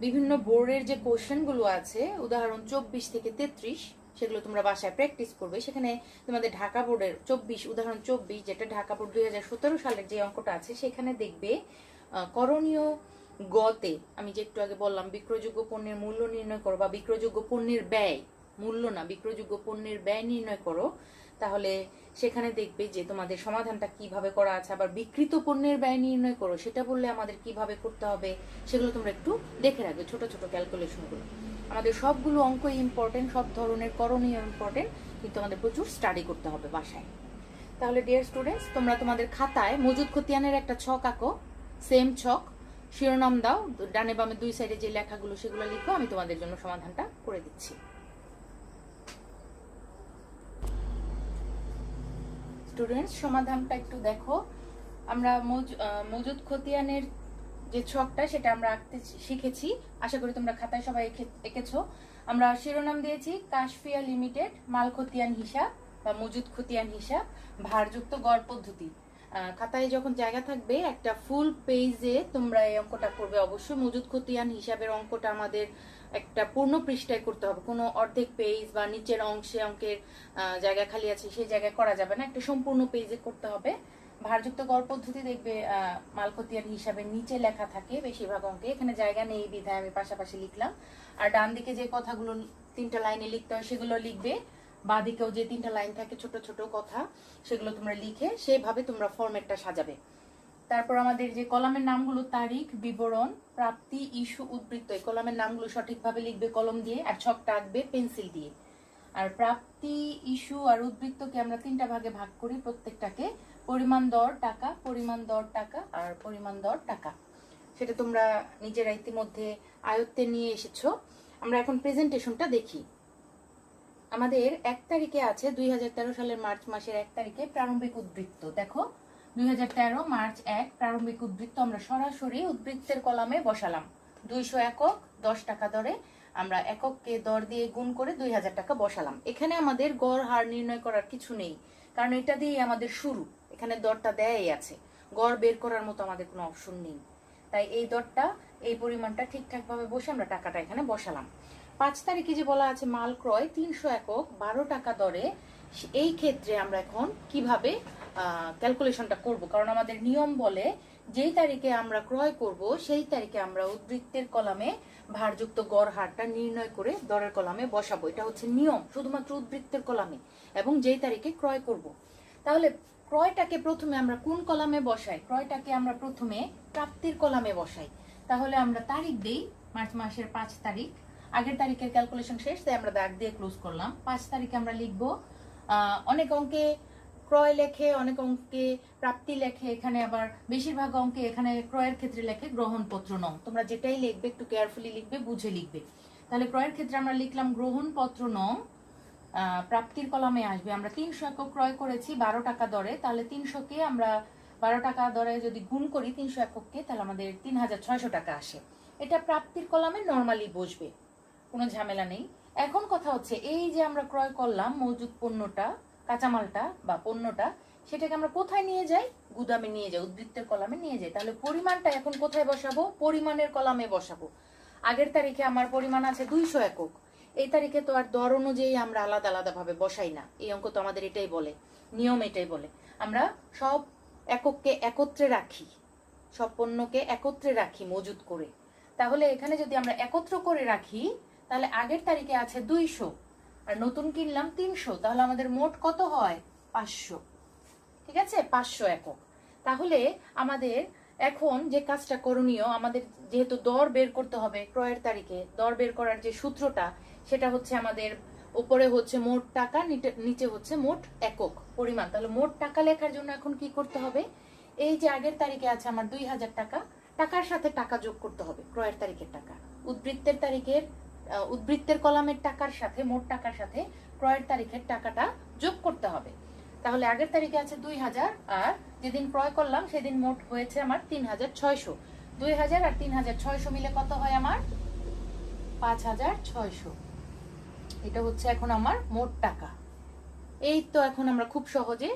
বিভিন্ন বোর্ডের যে কোশ্চেনগুলো আছে, উদাহরণ 24 থেকে 33, সেগুলো তোমরা বাসায় প্র্যাকটিস করবে। সেখানে তোমাদের ঢাকা বোর্ডের 24, উদাহরণ 24, যেটা ঢাকা বোর্ড 2017 সালের যে অঙ্কটা আছে, সেখানে দেখবে করণীয় গতে আমি যে একটু আগে বললাম বিক্রয়যোগ্য পণ্যের মূল্য নির্ণয় করো বা বিক্রয়যোগ্য পণ্যের ব্যয়, মূল্য না, বিক্রয়যোগ্য পণ্যের ব্যয় নির্ণয় করো। তাহলে সেখানে দেখবে যে তোমাদের সমাধানটা কিভাবে করা আছে। আবার বিক্রিত পণ্যের ব্যয় নির্ণয় করো, সেটা বললে আমাদের কিভাবে করতে হবে সেগুলো তোমরা একটু দেখে রাখবে, ছোট ছোট ক্যালকুলেশনগুলো। আমাদের সবগুলো অঙ্ক ইম্পর্টেন্ট, সব ধরনের করণীয় ইম্পর্টেন্ট, কিন্তু আমাদের প্রচুর স্টাডি করতে হবে বাসায়। তাহলে ডিয়ার স্টুডেন্টস, তোমরা তোমাদের খাতায় মজুদ খতিয়ানের একটা ছক আঁকো, সেম ছক, শিরোনাম দাও, ডানে বামে দুই সাইডে যে লেখাগুলো সেগুলো লিখো, আমি তোমাদের জন্য সমাধানটা করে দিচ্ছি। স্টুডেন্টস, সমাধানটা একটু দেখো। আমরা মজুদ খতিয়ানের যে ছকটা সেটা আমরা আঁকতে শিখেছি, আশা করি তোমরা খাতায় সবাই এঁকেছো। আমরা শিরোনাম দিয়েছি কাশফিয়া লিমিটেড মাল খতিয়ান হিসাব বা মজুদ খতিয়ান হিসাব ভারযুক্ত গড় পদ্ধতি। খাতায় যখন জায়গা থাকবে একটা ফুল পেজে তোমরা এই অঙ্কটা করবে। অবশ্যই মজুদ খতিয়ান হিসাবের অঙ্কটা আমাদের একটা পূর্ণ পৃষ্ঠায় করতে হবে, কোনো অর্ধেক পেজ বা নিচের অংশে অঙ্কের জায়গা খালি আছে সেই জায়গায় করা যাবে না, একটা সম্পূর্ণ পেজে করতে হবে। ভারযুক্ত গড় পদ্ধতি দেখবে মাল খতিয়ান হিসাবের নিচে লেখা থাকে বেশিরভাগ অঙ্কে, এখানে জায়গা নেই বিধায় আমি পাশাপাশি লিখলাম। আর ডান দিকে যে কথাগুলো 3টা লাইনে লিখতে হয় সেগুলো লিখবে, বাঁ দিকেও যে 3টা লাইন থাকে ছোট ছোট কথা সেগুলো তোমরা লিখে সেভাবে তোমরা ফরম্যাটটা সাজাবে। তারপর আমাদের যে কলামের নামগুলো তারিখ, বিবরণ, প্রাপ্তি, ইস্যু, উদ্ধৃত, এই কলামের নামগুলো সঠিকভাবে লিখবে কলম দিয়ে, আর ছকটা আঁকবে পেন্সিল দিয়ে। আর প্রাপ্তি, ইস্যু আর উদ্ধৃতকে আমরা 3টা ভাগে ভাগ করি, প্রত্যেকটাকে পরিমাণ দর টাকা, পরিমাণ দর টাকা আর পরিমাণ দর টাকা। সেটা তোমরা নিজেরা ইতিমধ্যে আয়ত্তে নিয়ে এসেছো। আমরা এখন প্রেজেন্টেশনটা দেখি। আমাদের 1 তারিখে আছে 2013 সালের মার্চ মাসের 1 তারিখে প্রারম্ভিক উদ্ধৃত। দেখো 2013 মার্চ 1 প্রারম্ভিক উদ্বৃত্ত আমরা সরাসরি উদ্বৃত্তের কলামে বসালাম। 200 একক 10 টাকা দরে আমরা একককে দর দিয়ে গুণ করে 2000 টাকা বসালাম। এখানে আমাদের গড় হার নির্ণয় করার কিছু নেই, কারণ এটা দিয়ে আমাদের শুরু। এখানে দরটা দেয়াই আছে, গড় বের করার মতো আমাদের কোনো অপশন নেই। তাই এই দরটা, এই পরিমাণটা ঠিকঠাক ভাবে বসে আমরা টাকাটা এখানে বসালাম। 5 তারিখে যে বলা আছে মাল ক্রয় 300 একক 12 টাকা দরে, এই ক্ষেত্রে আমরা এখন কিভাবে ক্যালকুলেশনটা করব? কারণ আমাদের নিয়ম বলে যেই তারিখে আমরা ক্রয় করব সেই তারিখে আমরা উদ্বৃত্তের কলামে ভারযুক্ত গড় হারটা নির্ণয় করে দরের কলামে বসাবো। এটা হচ্ছে নিয়ম শুধুমাত্র উদ্বৃত্তের কলামে এবং যেই তারিখে ক্রয় করব। তাহলে ক্রয়টাকে প্রথমে আমরা কোন কলামে বসাই? ক্রয়টাকে আমরা প্রথমে প্রাপ্তির কলামে বসাই। তাহলে আমরা তারিখ দেই, মার্চ মাসের 5 তারিখ। আগের তারিখের ক্যালকুলেশন শেষ, তাই আমরা দাগ দিয়ে ক্লোজ করলাম। 5 তারিখে আমরা লিখবো। অনেক অঙ্কে ক্রয় লেখে, অনেক অঙ্কে প্রাপ্তি লেখে, এখানে আবার বেশিরভাগ অঙ্কে এখানে ক্রয়ের ক্ষেত্রে লেখে গ্রহণপত্র নং। তোমরা যেটাই লিখবে একটু কেয়ারফুলি লিখবে, বুঝে লিখবে। তাহলে ক্রয়ের ক্ষেত্রে আমরা লিখলাম গ্রহণপত্র নং। প্রাপ্তির কলামে আসবে আমরা 300 একক ক্রয় করেছি 12 টাকা দরে, তাহলে 300কে আমরা 12 টাকা দরে যদি গুণ করি 300 একককে, তাহলে আমাদের 3600 টাকা আসে। এটা প্রাপ্তির কলামে নরমালি বসবে, কোনো ঝামেলা নেই। এখন কথা হচ্ছে এই যে আমরা ক্রয় করলাম মজুদ পণ্যটা, কাঁচামালটা বা পণ্যটা, সেটাকে আমরা কোথায় নিয়ে যাই? গুদামে নিয়ে যাই, উদ্বৃত্তের কলামে নিয়ে যাই। তাহলে পরিমাণটা এখন কোথায় বসাবো? পরিমাণের কলামে বসাবো। আগের তারিখে আমার পরিমাণ আছে 200 একক, এই তারিখে তো আর দর অনুযায়ী আমরা আলাদা আলাদা ভাবে বসাই না। এই অঙ্ক তো আমাদের এটাই বলে, নিয়ম এটাই বলে আমরা সব একককে একত্রে রাখি, সব পণ্যকে একত্রে রাখি মজুদ করে। তাহলে এখানে যদি আমরা একত্র করে রাখি, তাহলে আগের তারিখে আছে 200 আর নতুন কিনলাম 300, তাহলে আমাদের মোট কত হয়? 500। ঠিক আছে, 500 একক। তাহলে আমাদের এখন যে কাজটা করণীয়, আমাদের যেহেতু দর বের করতে হবে ক্রয়ের তারিখে, দর বের করার যে সূত্রটা সেটা হচ্ছে আমাদের উপরে হচ্ছে মোট টাকা, নিচে হচ্ছে মোট একক পরিমাণ। তাহলে মোট টাকা লেখার জন্য এখন কি করতে হবে? এই যে আগের তারিখে আছে আমার 2000 টাকা, টাকার সাথে টাকা যোগ করতে হবে, ক্রয়ের তারিখের টাকা। উদ্বৃত্তের তারিখের উদ্বৃত্তের কলামের টাকার সাথে, মোট টাকার সাথে ক্রয়ের তারিখের টাকাটা যোগ করতে হবে। তাহলে আগের তারিখে আছে 2000 আর যেদিন ক্রয় করলাম সেদিন মোট হয়েছে আমার 3600। 2000 আর 3600 মিলে কত হয় আমার? 5600। এটা হচ্ছে এখন আমার মোট টাকা। এই তো এখন আমরা খুব সহজে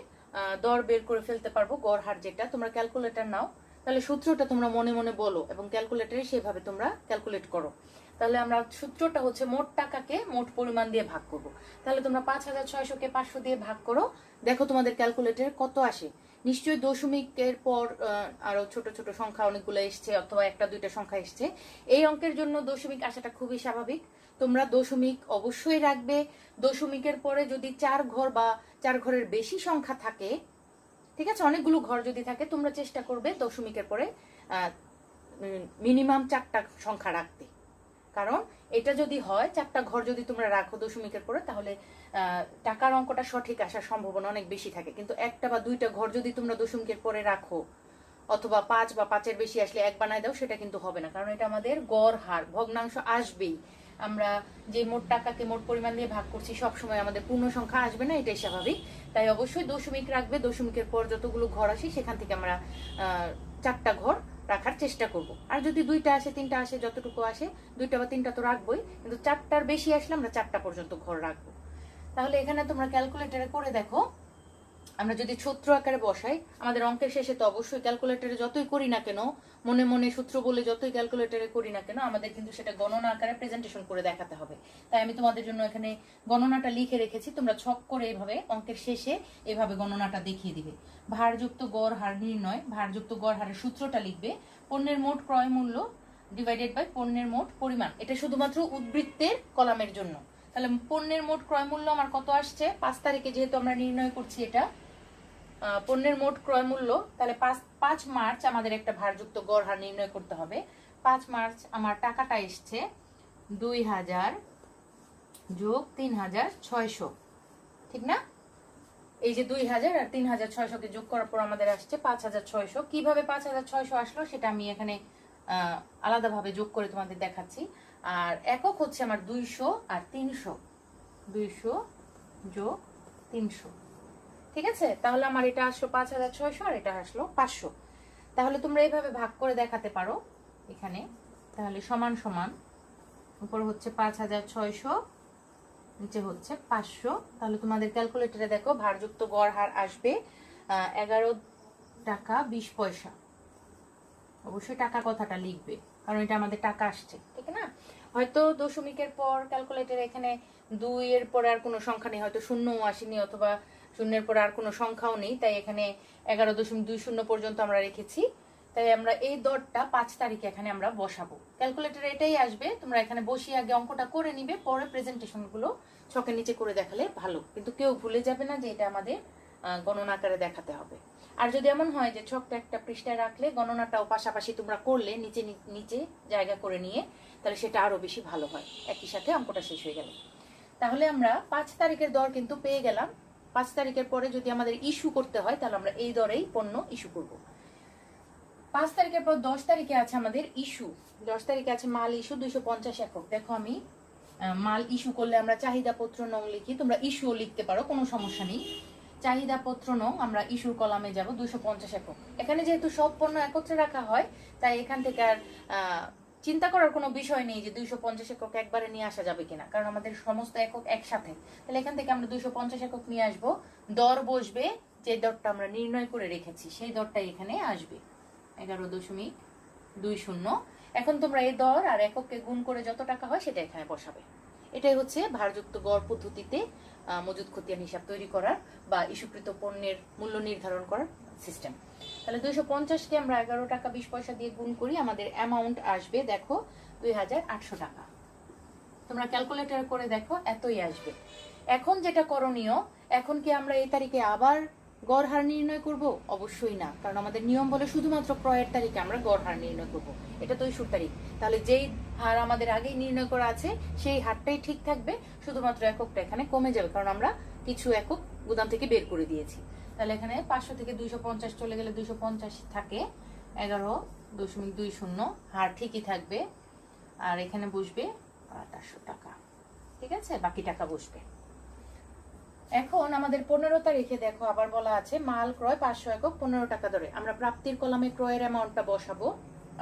দর বের করে ফেলতে পারবো, গড় হার যেটা। তোমরা ক্যালকুলেটর নাও, তাহলে সূত্রটা তোমরা মনে মনে বলো এবং ক্যালকুলেটরে সেভাবে তোমরা ক্যালকুলেট করো। তাহলে আমরা সূত্রটা হচ্ছে মোট টাকাকে মোট পরিমাণ দিয়ে ভাগ করব। তাহলে তোমরা 5600কে 500 দিয়ে ভাগ করো, দেখো তোমাদের ক্যালকুলেটরে কত আসে। নিশ্চয়ই দশমিকের পর আরো ছোট ছোট সংখ্যা অনেকগুলো এসছে, অথবা একটা দুইটা সংখ্যা এসছে। এই অঙ্কের জন্য দশমিক আসাটা খুবই স্বাভাবিক। তোমরা দশমিক অবশ্যই রাখবে। দশমিকের পরে যদি 4 ঘর বা 4 ঘরের বেশি সংখ্যা থাকে, ঠিক আছে, অনেকগুলো ঘর যদি থাকে, তোমরা চেষ্টা করবে দশমিকের পরে মিনিমাম 4টা সংখ্যা রাখতে। কারণ এটা যদি হয় 4টা ঘর যদি তোমরা রাখো দশমিকের পরে, তাহলে টাকার অঙ্কটা সঠিক আসার সম্ভাবনা অনেক বেশি থাকে। কিন্তু 1টা বা 2টা ঘর যদি তোমরা দশমিকের পরে রাখো, অথবা 5 বা 5-এর বেশি আসলে 1 বানায় দাও, সেটা কিন্তু হবে না। কারণ এটা আমাদের গড় হার, ভগ্নাংশ আসবেই। আমরা যে মোট টাকাকে মোট পরিমাণ দিয়ে ভাগ করছি, সবসময় আমাদের পূর্ণ সংখ্যা আসবে না, এটাই স্বাভাবিক। তাই অবশ্যই দশমিক রাখবে। দশমিকের পর যতগুলো ঘর আসে সেখান থেকে আমরা 4টা ঘর রাখার চেষ্টা করব। আর যদি 2টা আসে 3টা আসে, যতটুকু আসে 2টা বা 3টা তো রাখবোই, কিন্তু 4টার বেশি আসলে আমরা 4টা পর্যন্ত ঘর রাখবো। তাহলে এখানে তোমরা ক্যালকুলেটরে করে দেখো, আমরা যদি সূত্র আকারে বসাই, আমাদের অঙ্কের শেষে তো অবশ্যই ক্যালকুলেটরে যতই করি না কেন, মনে মনে সূত্র বলে যতই ক্যালকুলেটরে করি না কেন, আমাদের কিন্তু সেটা গণনা আকারে প্রেজেন্টেশন করে দেখাতে হবে। তাই আমি তোমাদের জন্য এখানে গণনাটা লিখে রেখেছি, তোমরা ছক করে এভাবে অঙ্কের শেষে এভাবে গণনাটা দেখিয়ে দিবে। ভারযুক্ত গড় হার নির্ণয়, ভারযুক্ত গড় হারের সূত্রটা লিখবে পণ্যের মোট ক্রয় মূল্য ডিভাইডেড বাই পণ্যের মোট পরিমাণ। এটা শুধুমাত্র উদ্বৃত্তের কলামের জন্য। তাহলে পণ্যের মোট ক্রয় মূল্য আমার কত আসছে? 5 তারিখে যেহেতু আমরা নির্ণয় করছি এটা পণ্যের মোট ক্রয় মূল্য, তাহলে 5 মার্চ আমাদের একটা ভারযুক্ত গড় হার নির্ণয় করতে হবে। 5 মার্চ আমার টাকাটা এসছে 2000 যোগ 3600, ঠিক না? এই যে 2000 আর 3600কে যোগ করার পর আমাদের আসছে 5600। কিভাবে 5600 আসলো সেটা আমি এখানে আলাদাভাবে যোগ করে তোমাদের দেখাচ্ছি। আর একক হচ্ছে আমার 200 আর 300, 200 যোগ 300। ঠিক আছে, তাহলে আমার এটা আসলো 5,600 আর এটা আসলো 500। তাহলে তোমরা এইভাবে ভাগ করে দেখাতে পারো এখানে। তাহলে সমান সমান উপর হচ্ছে 5,600, নিচে হচ্ছে 500। তাহলে তোমাদের ক্যালকুলেটরে দেখো ভারযুক্ত গড় হার আসবে 11 টাকা 20 পয়সা। অবশ্যই টাকা কথাটা লিখবে, কারণ এটা আমাদের টাকা আসছে, ঠিক না? হয়তো দশমিকের পর ক্যালকুলেটরে এখানে 2 এর পরে আর কোনো সংখ্যা নেই, হয়তো শূন্যও আসেনি অথবা শূন্যের পরে আর কোনো সংখ্যাও নেই, তাই এখানে 11.20 পর্যন্ত আমরা রেখেছি। তাই আমরা এই দরটা 5 তারিখে এখানে আমরা বসাবো। ক্যালকুলেটরে এটাই আসবে, তোমরা এখানে বসিয়ে আগে অঙ্কটা করে নিবে, পরে প্রেজেন্টেশনগুলো ছকের নিচে করে দেখালে ভালো। কিন্তু কেউ ভুলে যাবে না যে এটা আমাদের গণনা আকারে দেখাতে হবে। আর যদি এমন হয় যে ছকটা একটা পৃষ্ঠায় রাখলে গণনাটাও পাশাপাশি তোমরা করলে নিচে নিচে জায়গা করে নিয়ে, তাহলে সেটা আরো বেশি ভালো হয়, একই সাথে অঙ্কটা শেষ হয়ে গেল। তাহলে আমরা 5 তারিখের দর কিন্তু পেয়ে গেলাম। 5 তারিখের পরে যদি আমাদের ইস্যু করতে হয় তাহলে আমরা এই দরেই পণ্য ইস্যু করব। 5 তারিখের পর 10 তারিখে আছে আমাদের ইস্যু। 10 তারিখে আছে মাল ইস্যু 250 একক। দেখো আমি মাল ইস্যু করলে আমরা চাহিদা পত্র নং লিখি, তোমরা ইস্যুও লিখতে পারো, কোনো সমস্যা নেই। চাহিদা পত্র নং আমরা ইস্যুর কলামে যাব 250 একক। এখানে যেহেতু সব পণ্য একত্রে রাখা হয়, তাই এখান থেকে আর চিন্তা করার কোনো বিষয় নেই যে 250 একক একবারে নিয়ে আসা যাবে কিনা, কারণ আমাদের সমস্ত একক একসাথে। তাহলে এখান থেকে আমরা 250 একক নিয়ে আসব। দর বসবে যে দরটা আমরা নির্ণয় করে রেখেছি, সেই দরটাই এখানে আসবে 11.20। এখন তোমরা এই দর আর এককে গুণ করে যত টাকা হয় সেটা এখানে বসাবে। এটাই হচ্ছে ভারযুক্ত গড় পদ্ধতিতে মজুদ খতিয়ান হিসাব তৈরি করার বা ইস্যুকৃত পণ্যের মূল্য নির্ধারণ করার সিস্টেম। তাহলে 250 কে আমরা 11 টাকা 20 পয়সা দিয়ে গুণ করি, আমাদের অ্যামাউন্ট আসবে দেখো 2800 টাকা। তোমরা ক্যালকুলেটর করে দেখো এতই আসবে। এখন যেটা করণীয়, এখন কি আমরা এই তারিখে আবার গড় হার নির্ণয় করব? অবশ্যই না, কারণ আমাদের নিয়ম বলে শুধুমাত্র ক্রয়ের তারিখে আমরা গড় হার নির্ণয় করব। এটা তো ইস্যুর তারিখ, তাহলে যেই হার আমাদের আগেই নির্ণয় করা আছে সেই হারটাই ঠিক থাকবে, শুধুমাত্র এককটা এখানে কমে যাবে, কারণ আমরা কিছু একক গুদাম থেকে বের করে দিয়েছি। তাহলে এখানে 500 থেকে 250 চলে গেলে 250 থাকে 11.20, হার ঠিকই থাকবে। আর এখানে বসবে 2800 টাকা, ঠিক আছে, বাকি টাকা বসবে। এখন আমাদের 15 তারিখে দেখো আবার বলা আছে মাল ক্রয় 500 একক 15 টাকা দরে। আমরা প্রাপ্তির কলামে ক্রয়ের অ্যামাউন্টটা বসাবো।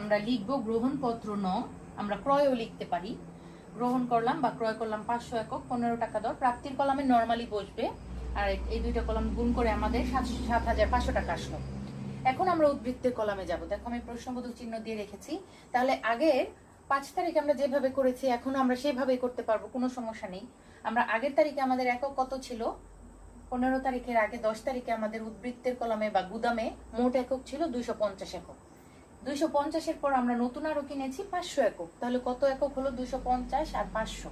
আমরা লিখবো গ্রহণ পত্র নং, আমরা ক্রয়ও লিখতে পারি, গ্রহণ করলাম বা ক্রয় করলাম 500 একক 15 টাকা দর। প্রাপ্তির কলামে নরমালি বসবে, আর এই দুইটা কলাম গুণ করে আমাদের 7,500 টাকা আসলো। এখন আমরা উদ্বৃত্তের কলামে যাব। দেখো আমি প্রশ্নবোধক চিহ্ন দিয়ে রেখেছি। তাহলে আগের 5 তারিখে আমরা যেভাবে করেছি এখন আমরা সেভাবেই করতে পারবো, কোনো সমস্যা নেই। আমরা আগের তারিখে আমাদের একক কত ছিল? 15 তারিখের আগে 10 তারিখে আমাদের উদ্বৃত্তের কলামে বা গুদামে মোট একক ছিল 250 একক। 250 এর পর আমরা নতুন আরো কিনেছি 500 একক। তাহলে কত একক হলো? 250 আর 500,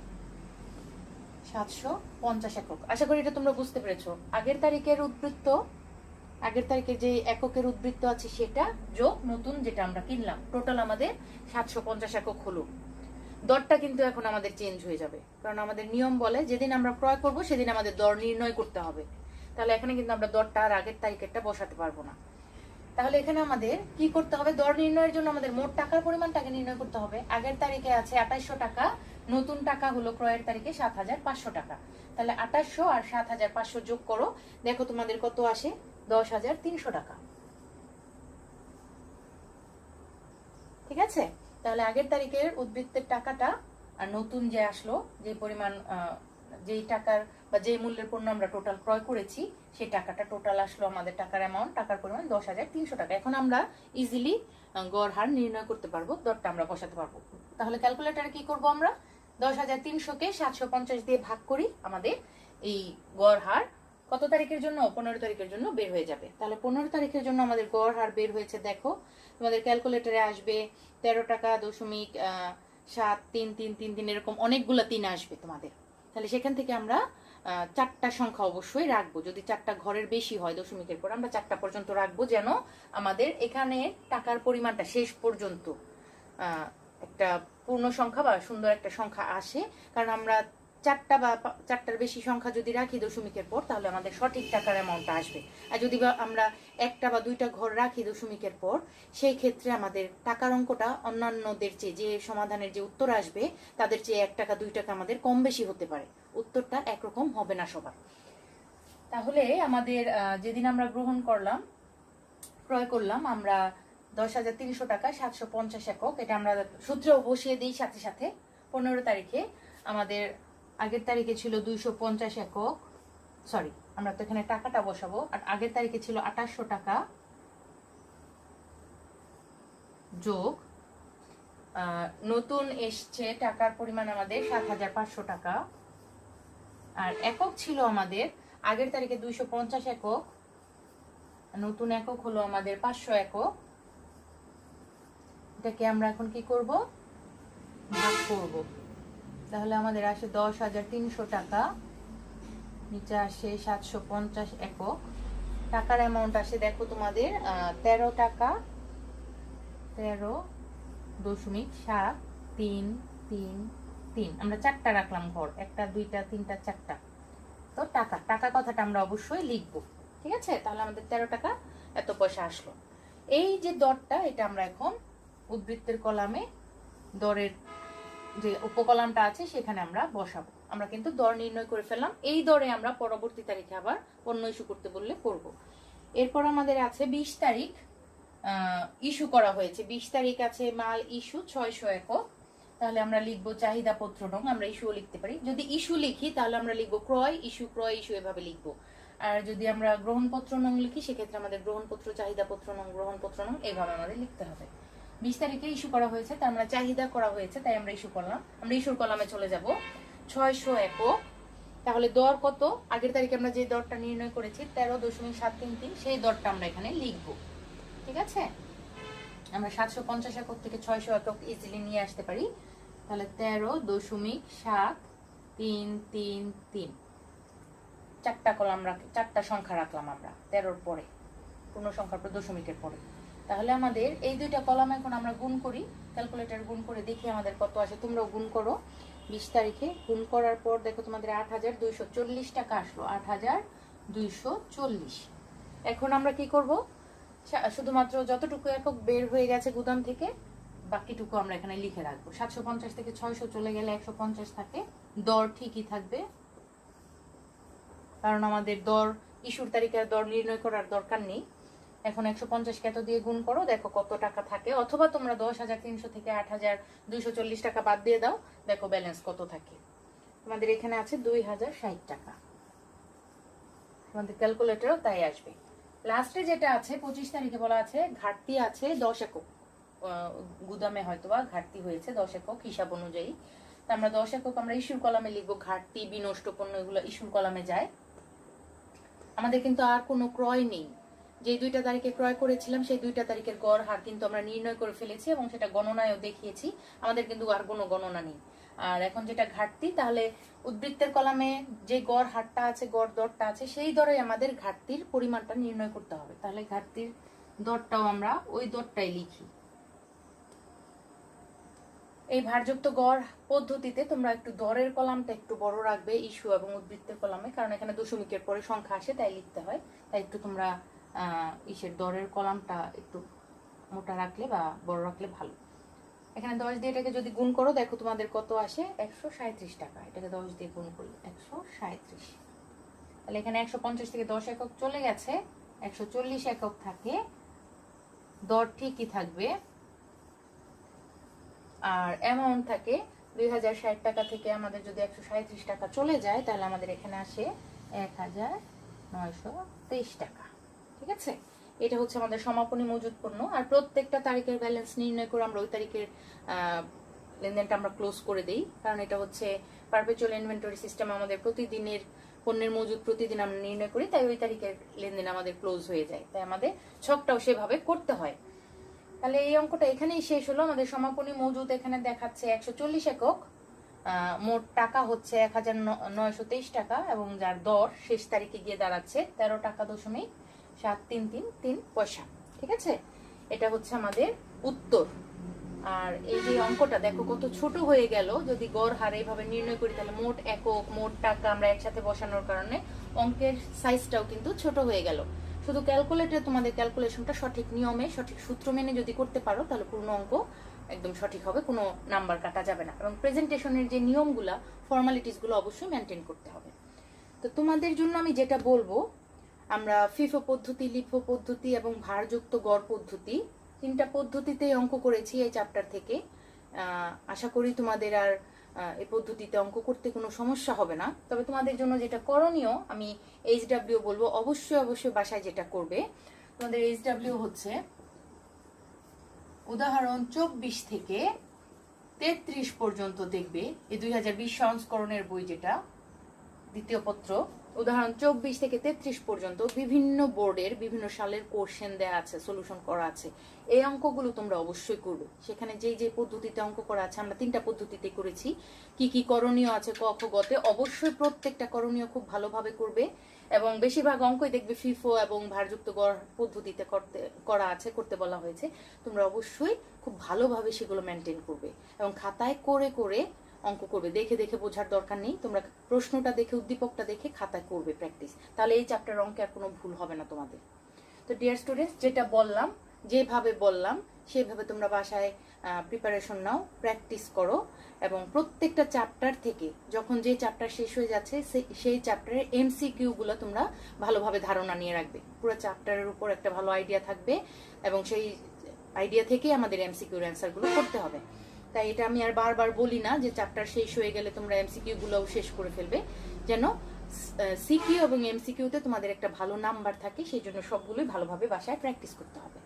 750 একক। আশা করি এটা তোমরা বুঝতে পেরেছো। আগের তারিখের উদ্বৃত্ত, আগের তারিখের যে এককের উদ্বৃত্ত আছে সেটা যোগ নতুন যেটা আমরা কিনলাম, টোটাল আমাদের 750 একক হলো। দরটা কিন্তু এখন আমাদের চেঞ্জ হয়ে যাবে, কারণ আমাদের নিয়ম বলে যেদিন আমরা ক্রয় করব সেদিন আমাদের দর নির্ণয় করতে হবে। তাহলে এখানে কিন্তু আমরা দরটা আর আগের তারিখেরটা বসাতে পারবো না। তাহলে এখানে আমাদের কি করতে হবে? দর নির্ণয়ের জন্য আমাদের মোট টাকার পরিমাণটাকে নির্ণয় করতে হবে। আগের তারিখে আছে 2800 টাকা, নতুন টাকা হলো ক্রয়ের তারিখে 7,500 টাকা। তাহলে 2800 আর 7,500 যোগ করো, দেখো তোমাদের কত আসে? 10,300 টাকা। ঠিক আছে, তাহলে আগের তারিখের উদ্বৃত্তের টাকাটা আর নতুন যে আসলো, যে পরিমাণ যেই টাকার বা যে মূল্যের পণ্য আমরা টোটাল ক্রয় করেছি সেই টাকাটা টোটাল আসলো আমাদের টাকার অ্যামাউন্ট, টাকার পরিমাণ 10,300 টাকা। এখন আমরা ইজিলি গড় হার নির্ণয় করতে পারবো, দরটা আমরা বসাতে পারবো। তাহলে ক্যালকুলেটরে কি করব? আমরা 10,300 কে 750 দিয়ে ভাগ করি, আমাদের এই গড় হার কত তারিখের জন্য? 15 তারিখের জন্য বের হয়ে যাবে। তাহলে 15 তারিখের জন্য আমাদের গড় হার বের হয়েছে, দেখো তোমাদের ক্যালকুলেটরে আসবে 13 টাকা 0.7333, এরকম অনেকগুলো 3 আসবে তোমাদের। তাহলে সেখান থেকে আমরা 4টা সংখ্যা অবশ্যই রাখবো, যদি 4টা ঘরের বেশি হয় দশমিকের পর আমরা 4টা পর্যন্ত রাখবো, যেন আমাদের এখানে টাকার পরিমাণটা শেষ পর্যন্ত একটা পূর্ণ সংখ্যা বা সুন্দর একটা সংখ্যা আসে। কারণ আমরা 4টা বা 4টার বেশি সংখ্যা যদি রাখি দশমিকের পর তাহলে আমাদের সঠিক টাকার অ্যামাউন্টটা আসবে। আর যদি আমরা 1টা বা 2টা ঘর রাখি দশমিকের পর, সেই ক্ষেত্রে আমাদের টাকার অঙ্কটা অন্যান্যদের চেয়ে, যে সমাধানের যে উত্তর আসবে তাদের চেয়ে 1 টাকা 2 টাকা আমাদের কম বেশি হতে পারে, উত্তরটা একরকম হবে না সবার। তাহলে আমাদের যেদিন আমরা ক্রয় করলাম আমরা 10,300 টাকা 750 একক, এটা আমরা সূত্রেও বসিয়ে দিই সাথে সাথে। 15 তারিখে আমাদের আগের তারিখে ছিল 250 একক, সরি আমরা তো এখানে টাকাটা বসাবো, আর আগের তারিখে ছিল 2800 টাকা যোগ নতুন এসছে টাকার পরিমাণ আমাদের 7,500 টাকা, আর একক ছিল আমাদের আগের তারিখে 250 একক, নতুন একক হলো আমাদের 500 একক। এটাকে আমরা এখন কি করব, ভাগ করব। তাহলে আমাদের আসে 10,300 টাকা, নিচে আসে 750 একক। টাকার অ্যামাউন্ট আসে দেখো তোমাদের 13 টাকা 13.733। আমরা 4টা রাখলাম ঘর, 1টা 2টা 3টা 4টা। তো টাকা কথাটা আমরা অবশ্যই লিখবো, ঠিক আছে? তাহলে আমাদের 13 টাকা এত পয়সা আসলো। এই যে দরটা, এটা আমরা এখন উদ্বৃত্তের কলামে দরের যে উপকলামটা আছে সেখানে আমরা বসাবো। আমরা কিন্তু দর নির্ণয় করে ফেললাম। এই দরে আমরা পরবর্তী তারিখে আবার পণ্য ইস্যু করতে বললে করব। এরপর আমাদের আছে 20 তারিখ ইস্যু করা হয়েছে। 20 তারিখ আছে মাল ইস্যু 600 একক। তাহলে আমরা লিখবো চাহিদা পত্র নং, আমরা ইস্যুও লিখতে পারি। যদি ইস্যু লিখি তাহলে আমরা লিখবো ক্রয় ইস্যু এভাবে লিখবো। আর যদি আমরা গ্রহণপত্র নং লিখি সেক্ষেত্রে আমাদের গ্রহণপত্র চাহিদা পত্র নং গ্রহণপত্র নং এইভাবে আমাদের লিখতে হবে। 20 তারিখে ইস্যু করা হয়েছে, তাই আমরা চাহিদা করা হয়েছে তাই আমরা ইস্যু করলাম। আমরা ইস্যুর কলামে চলে যাব 600 একক। তাহলে দর কত, আগের তারিখে আমরা যে দরটা নির্ণয় করেছি 13.733 সেই দরটা আমরা এখানে লিখবো, ঠিক আছে? আমরা 750 একক থেকে 600 একক ইজিলি নিয়ে আসতে পারি। তাহলে 13.733, 4টা কলাম রাখলাম, 4টা সংখ্যা রাখলাম আমরা 13-র পরে, পূর্ণ সংখ্যার পর দশমিকের পরে। তাহলে আমাদের এই দুইটা কলাম এখন আমরা গুণ করি, ক্যালকুলেটর গুণ করে দেখি আমাদের কত আসে। তোমরাও গুণ করো। 20 তারিখে গুণ করার পর দেখো তোমাদের 8,240 টাকা আসলো, 8,240। এখন আমরা কি করব, শুধুমাত্র যতটুকু একক বের হয়ে গেছে গুদাম থেকে বাকিটুকু আমরা এখানে লিখে রাখবো। 750 থেকে 600 চলে গেলে 150 থাকে, দর ঠিকই থাকবে, কারণ আমাদের দর ইস্যুর তারিখে দর নির্ণয় করার দরকার নেই। এখন 150 কে এত দিয়ে গুণ করো, দেখো কত টাকা থাকে। অথবা তোমরা 10,300 থেকে 8,240 টাকা বাদ দিয়ে দাও, দেখো ব্যালেন্স কত থাকে। আমাদের এখানে আছে 2,060 টাকা। আমাদের ক্যালকুলেটরও তাই আসবে। লাস্টে যেটা আছে 25 তারিখে বলা আছে ঘাটতি আছে 10 একক, গুদামে হয়তোবা ঘাটতি হয়েছে 10 একক হিসাব অনুযায়ী। তা আমরা 10 একক আমরা ইস্যুর কলামে লিখবো, ঘাটতি বিনষ্ট পণ্য এগুলো ইস্যুর কলামে যায়। আমাদের কিন্তু আর কোনো ক্রয় নেই, যে 2টা তারিখে ক্রয় করেছিলাম সেই 2টা তারিখের গড় হার কিন্তু আমরা নির্ণয় করে ফেলেছি এবং সেটা গণনায়ও দেখিয়েছি। আমাদের কিন্তু আর কোনো গণনা নেই। আর এখন যেটা ঘাটতি, তাহলে উদ্বৃত্তের কলামে যে গড় হারটা আছে, গড় দরটা আছে, সেই দরে আমাদের ঘাটতির পরিমাণটা নির্ণয় করতে হবে। তাহলে ঘাটতির দরটাও আমরা ওই দরটাই লিখি। এই ভারযুক্ত গড় পদ্ধতিতে তোমরা একটু দরের কলামটা একটু বড় রাখবে ইস্যু এবং উদ্বৃত্তের কলামে, কারণ এখানে দশমিকের পরে সংখ্যা আসে তাই লিখতে হয়। তাই একটু তোমরা দরের কলামটা একটু মোটা রাখলে বা বড় রাখলে ভালো। এখানে 10 দিয়ে এটাকে যদি গুণ করো দেখো তোমাদের কত আসে, 137 টাকা। এটাকে 10 দিয়ে গুণ করলে 137। তাহলে এখানে 150 থেকে 10 একক চলে গেছে, 140 একক থাকে, দর ঠিকই থাকবে। আর অ্যামাউন্ট থাকে 2,060 টাকা থেকে আমাদের যদি 137 টাকা চলে যায় তাহলে আমাদের এখানে আসে 1,923 টাকা, ঠিক আছে? এটা হচ্ছে আমাদের সমাপনী মজুদ পণ্য। আর প্রত্যেকটা তারিখের ব্যালেন্স নির্ণয় করে আমরা ওই তারিখের লেনদেনটা আমরা ক্লোজ করে দেই, কারণ এটা হচ্ছে পারপেচুয়াল ইনভেন্টরি সিস্টেম। আমাদের প্রতিদিনের পণ্যের মজুদ প্রতিদিন আমরা নির্ণয় করি, তাই ওই তারিখের লেনদেন আমাদের ক্লোজ হয়ে যায়। তাই আমাদের ছকটাও সেভাবে করতে হয়। তাহলে এই অঙ্কটা এখানেই শেষ হলো। আমাদের সমাপনী মজুদ এখানে দেখাচ্ছে 140 একক, মোট টাকা হচ্ছে 1,923 টাকা এবং যার দর শেষ তারিখে গিয়ে দাঁড়াচ্ছে 13 টাকা .7333 ঠিক আছে? এটা হচ্ছে আমাদের উত্তর। আর এই যে অঙ্কটা দেখো কত ছোট হয়ে গেল। যদি গড় হার এইভাবে নির্ণয় করি তাহলে মোট একক মোট টাকা আমরা একসাথে বসানোর কারণে অঙ্কের সাইজটাও কিন্তু ছোট হয়ে গেল। শুধু ক্যালকুলেটরে তোমাদের ক্যালকুলেশনটা সঠিক নিয়মে সঠিক সূত্র মেনে যদি করতে পারো তাহলে পূর্ণ অঙ্ক একদম সঠিক হবে, কোনো নাম্বার কাটা যাবে না। এবং প্রেজেন্টেশনের যে নিয়মগুলা ফর্মালিটিসগুলো অবশ্যই মেনটেন করতে হবে। তো তো তোমাদের জন্য আমি যেটা বলবো, আমরা ফিফো পদ্ধতি, লিফো পদ্ধতি এবং ভারযুক্ত গড় পদ্ধতি, 3টা পদ্ধতিতেই অঙ্ক করেছি এই চ্যাপ্টার থেকে। আশা করি তোমাদের আর এই পদ্ধতিতে অঙ্ক করতে কোনো সমস্যা হবে না। তবে তোমাদের জন্য যেটা করণীয়, আমি HW বলবো, অবশ্যই বাসায় যেটা করবে, তোমাদের HW হচ্ছে উদাহরণ 24 থেকে 33 পর্যন্ত দেখবে। এই 2020 সংস্করণের বই, যেটা দ্বিতীয় পত্র, উদাহরণ 24 থেকে 33 পর্যন্ত বিভিন্ন বোর্ডের বিভিন্ন সালের কোশ্চেন দেয়া আছে, সলিউশন করা আছে। এই অঙ্কগুলো তোমরা অবশ্যই করবে। সেখানে যে পদ্ধতিতে অঙ্ক করা আছে, আমরা 3টা পদ্ধতিতে করেছি। কি কি করণীয় আছে ক খ গতে, অবশ্যই প্রত্যেকটা করণীয় খুব ভালোভাবে করবে। এবং বেশিরভাগ অঙ্কই দেখবে ফিফো এবং ভারযুক্ত গড় পদ্ধতিতে করতে বলা হয়েছে। তোমরা অবশ্যই খুব ভালোভাবে সেগুলো মেনটেন করবে এবং খাতায় করে করে অঙ্ক করবে। দেখে বোঝার দরকার নেই, তোমরা প্রশ্নটা দেখে, উদ্দীপকটা দেখে খাতায় করবে প্র্যাকটিস। তাহলে এই চ্যাপ্টার অঙ্কে আর কোনো ভুল হবে না তোমাদের। তো ডিয়ার স্টুডেন্টস, যেটা বললাম, যেভাবে বললাম সেভাবে তোমরা বাসায় প্রিপারেশন নাও, প্র্যাকটিস করো এবং প্রত্যেকটা চ্যাপ্টার থেকে যখন যে চ্যাপ্টার শেষ হয়ে যাচ্ছে সেই চ্যাপ্টারের MCQ গুলো তোমরা ভালোভাবে ধারণা নিয়ে রাখবে। পুরো চ্যাপ্টারের উপর একটা ভালো আইডিয়া থাকবে এবং সেই আইডিয়া থেকেই আমাদের MCQর অ্যান্সারগুলো করতে হবে। তাই এটা আমি আর বারবার বলি না যে চ্যাপ্টার শেষ হয়ে গেলে তোমরা MCQ গুলোও শেষ করে ফেলবে, যেন সিকিউ এবং MCQতে তোমাদের একটা ভালো নাম্বার থাকে। সেই জন্য সবগুলোই ভালোভাবে বাসায় প্র্যাকটিস করতে হবে।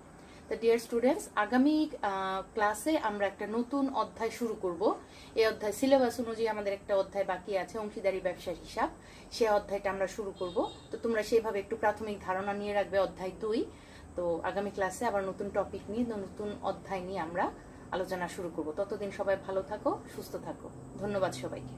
তো ডিয়ার স্টুডেন্টস, আগামী ক্লাসে আমরা একটা নতুন অধ্যায় শুরু করব। এই অধ্যায় সিলেবাস অনুযায়ী আমাদের একটা অধ্যায় বাকি আছে, অংশীদারি ব্যবসার হিসাব। সেই অধ্যায়টা আমরা শুরু করব। তো তোমরা সেভাবে একটু প্রাথমিক ধারণা নিয়ে রাখবে, অধ্যায় 2। তো আগামী ক্লাসে আবার নতুন টপিক নিয়ে, নতুন অধ্যায় নিয়ে আমরা আলোচনা শুরু করব। ততদিন সবাই ভালো থাকো, সুস্থ থাকো। ধন্যবাদ সবাইকে।